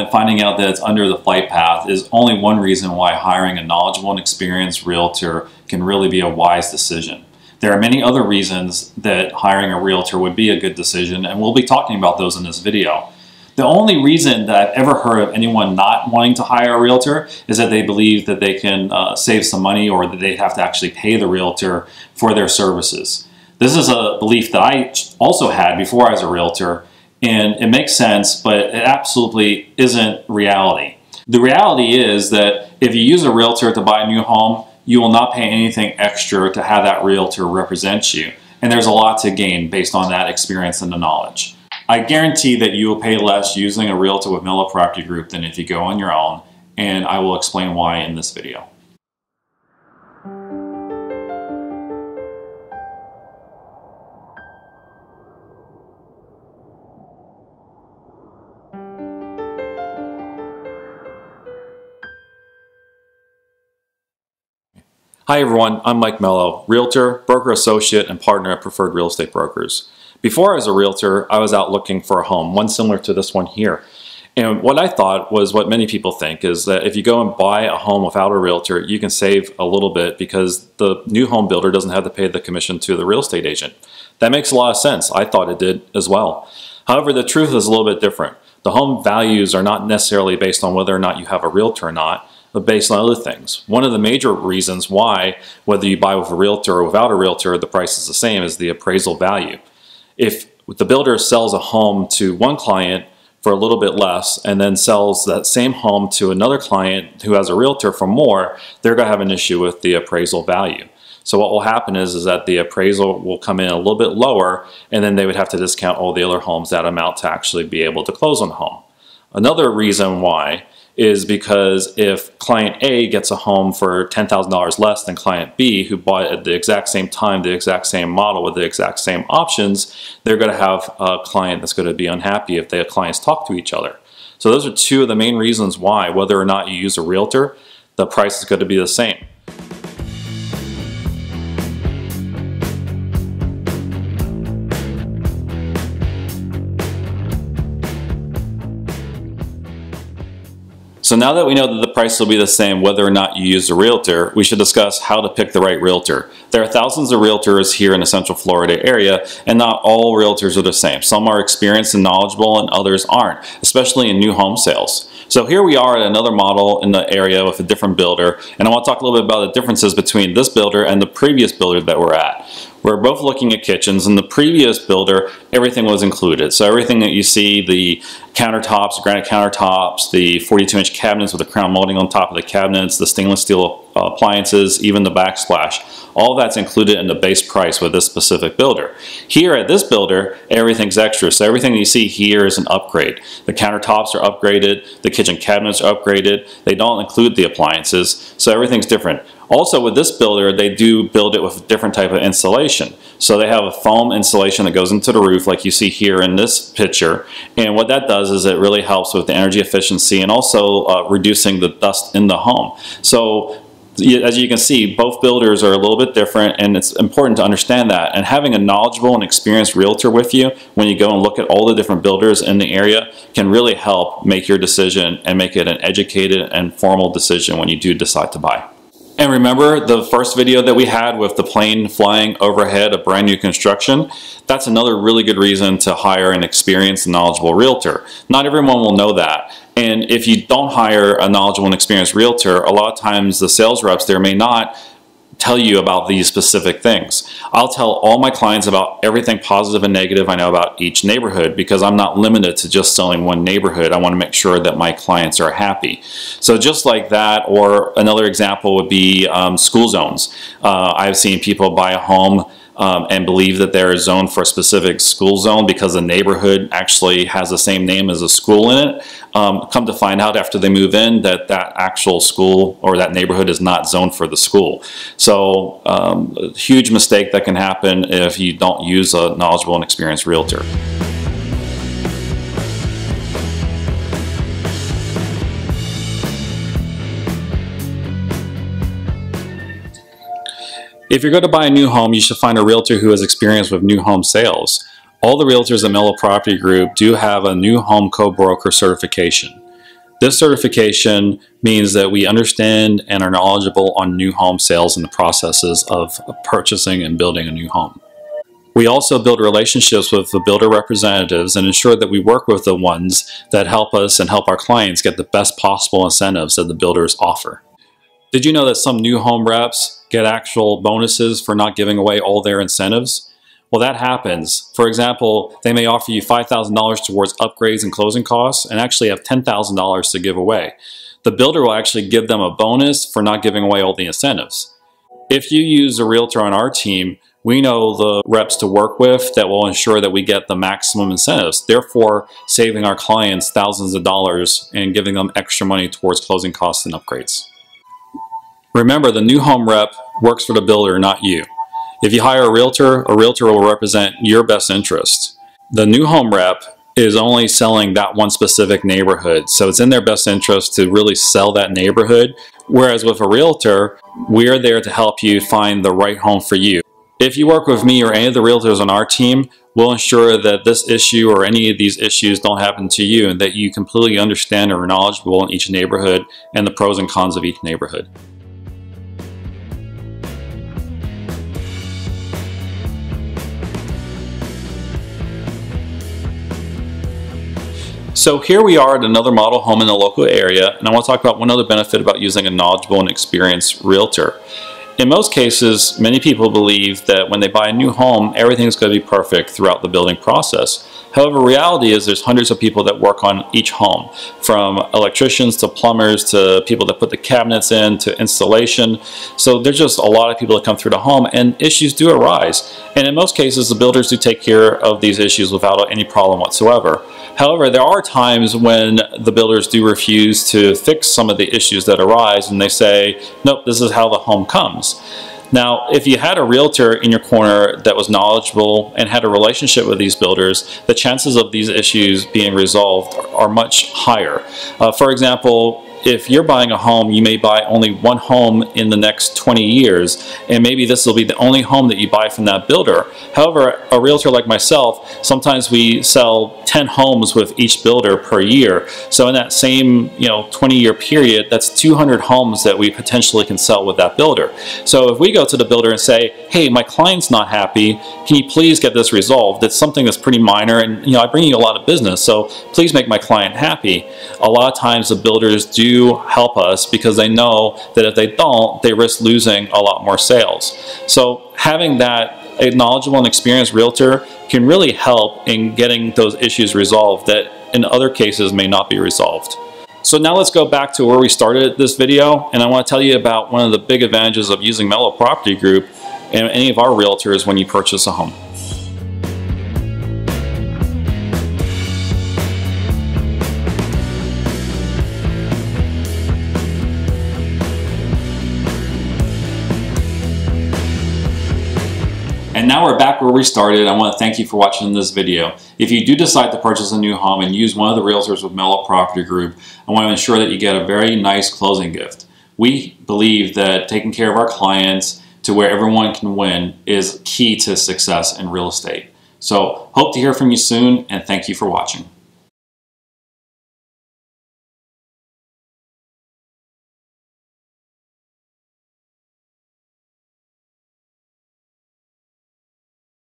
that finding out that it's under the flight path is only one reason why hiring a knowledgeable and experienced realtor can really be a wise decision. There are many other reasons that hiring a realtor would be a good decision, and we'll be talking about those in this video. The only reason that I've ever heard of anyone not wanting to hire a realtor is that they believe that they can save some money, or that they have to actually pay the realtor for their services. This is a belief that I also had before I was a realtor, and it makes sense, but it absolutely isn't reality. The reality is that if you use a realtor to buy a new home, you will not pay anything extra to have that realtor represent you. And there's a lot to gain based on that experience and the knowledge. I guarantee that you will pay less using a realtor with Miller Property Group than if you go on your own, and I will explain why in this video. Hi everyone, I'm Mike Mello, Realtor, Broker Associate, and Partner at Preferred Real Estate Brokers. Before I was a realtor, I was out looking for a home, one similar to this one here. And what I thought was what many people think is that if you go and buy a home without a realtor, you can save a little bit because the new home builder doesn't have to pay the commission to the real estate agent. That makes a lot of sense. I thought it did as well. However, the truth is a little bit different. The home values are not necessarily based on whether or not you have a realtor or not, but based on other things. One of the major reasons why, whether you buy with a realtor or without a realtor, the price is the same, is the appraisal value. If the builder sells a home to one client for a little bit less and then sells that same home to another client who has a realtor for more, they're going to have an issue with the appraisal value. So what will happen is that the appraisal will come in a little bit lower, and then they would have to discount all the other homes that amount to actually be able to close on the home. Another reason why is because if client A gets a home for $10,000 less than client B, who bought it at the exact same time, the exact same model with the exact same options, they're going to have a client that's going to be unhappy if their clients talk to each other. So those are two of the main reasons why, whether or not you use a realtor, the price is going to be the same. So now that we know that the price will be the same whether or not you use a realtor, we should discuss how to pick the right realtor. There are thousands of realtors here in the Central Florida area, and not all realtors are the same. Some are experienced and knowledgeable and others aren't, especially in new home sales. So here we are at another model in the area with a different builder, and I want to talk a little bit about the differences between this builder and the previous builder that we're at. We're both looking at kitchens. In the previous builder, everything was included. So everything that you see, the countertops, granite countertops, the 42-inch cabinets with the crown molding on top of the cabinets, the stainless steel appliances, even the backsplash, all of that's included in the base price with this specific builder. Here at this builder, everything's extra. So everything that you see here is an upgrade. The countertops are upgraded, the kitchen cabinets are upgraded, they don't include the appliances, so everything's different. Also with this builder, they do build it with a different type of insulation. So they have a foam insulation that goes into the roof like you see here in this picture. And what that does is it really helps with the energy efficiency and also reducing the dust in the home. So as you can see, both builders are a little bit different, and it's important to understand that. And having a knowledgeable and experienced realtor with you when you go and look at all the different builders in the area can really help make your decision and make it an educated and formal decision when you do decide to buy. And remember the first video that we had with the plane flying overhead of brand new construction? That's another really good reason to hire an experienced and knowledgeable realtor. Not everyone will know that. And if you don't hire a knowledgeable and experienced realtor, a lot of times the sales reps there may not tell you about these specific things. I'll tell all my clients about everything positive and negative I know about each neighborhood, because I'm not limited to just selling one neighborhood. I want to make sure that my clients are happy. So just like that, or another example would be school zones. I've seen people buy a home and believe that they're zoned for a specific school zone because the neighborhood actually has the same name as a school in it. Come to find out after they move in that that actual school or that neighborhood is not zoned for the school. So a huge mistake that can happen if you don't use a knowledgeable and experienced realtor. If you're going to buy a new home, you should find a realtor who has experience with new home sales. All the realtors at Mello Property Group do have a new home co-broker certification. This certification means that we understand and are knowledgeable on new home sales and the processes of purchasing and building a new home. We also build relationships with the builder representatives and ensure that we work with the ones that help us and help our clients get the best possible incentives that the builders offer. Did you know that some new home reps get actual bonuses for not giving away all their incentives? Well, that happens. For example, they may offer you $5,000 towards upgrades and closing costs and actually have $10,000 to give away. The builder will actually give them a bonus for not giving away all the incentives. If you use a realtor on our team, we know the reps to work with that will ensure that we get the maximum incentives, therefore saving our clients thousands of dollars and giving them extra money towards closing costs and upgrades. Remember, the new home rep works for the builder, not you. If you hire a realtor will represent your best interest. The new home rep is only selling that one specific neighborhood, so it's in their best interest to really sell that neighborhood, whereas with a realtor, we're there to help you find the right home for you. If you work with me or any of the realtors on our team, we'll ensure that this issue or any of these issues don't happen to you and that you completely understand and are knowledgeable in each neighborhood and the pros and cons of each neighborhood. So here we are at another model home in the local area, and I want to talk about one other benefit about using a knowledgeable and experienced realtor. In most cases, many people believe that when they buy a new home, everything's going to be perfect throughout the building process. However, reality is there's hundreds of people that work on each home, from electricians to plumbers to people that put the cabinets in to installation. So there's just a lot of people that come through the home, and issues do arise. And in most cases, the builders do take care of these issues without any problem whatsoever. However, there are times when the builders do refuse to fix some of the issues that arise, and they say, nope, this is how the home comes. Now, if you had a realtor in your corner that was knowledgeable and had a relationship with these builders, the chances of these issues being resolved are much higher. For example, if you're buying a home, you may buy only one home in the next 20 years, and maybe this will be the only home that you buy from that builder. However, a realtor like myself, sometimes we sell 10 homes with each builder per year. So in that same 20-year period, that's 200 homes that we potentially can sell with that builder. So if we go to the builder and say, hey, my client's not happy, can you please get this resolved? It's something that's pretty minor, and I bring you a lot of business, so please make my client happy. A lot of times the builders do help us because they know that if they don't, they risk losing a lot more sales. So having that knowledgeable and experienced realtor can really help in getting those issues resolved that in other cases may not be resolved. So now let's go back to where we started this video, and I want to tell you about one of the big advantages of using Mellow Property Group and any of our realtors when you purchase a home. And now we're back where we started. I want to thank you for watching this video. If you do decide to purchase a new home and use one of the realtors with Mellow Property Group, I want to ensure that you get a very nice closing gift. We believe that taking care of our clients to where everyone can win is key to success in real estate. So hope to hear from you soon, and thank you for watching.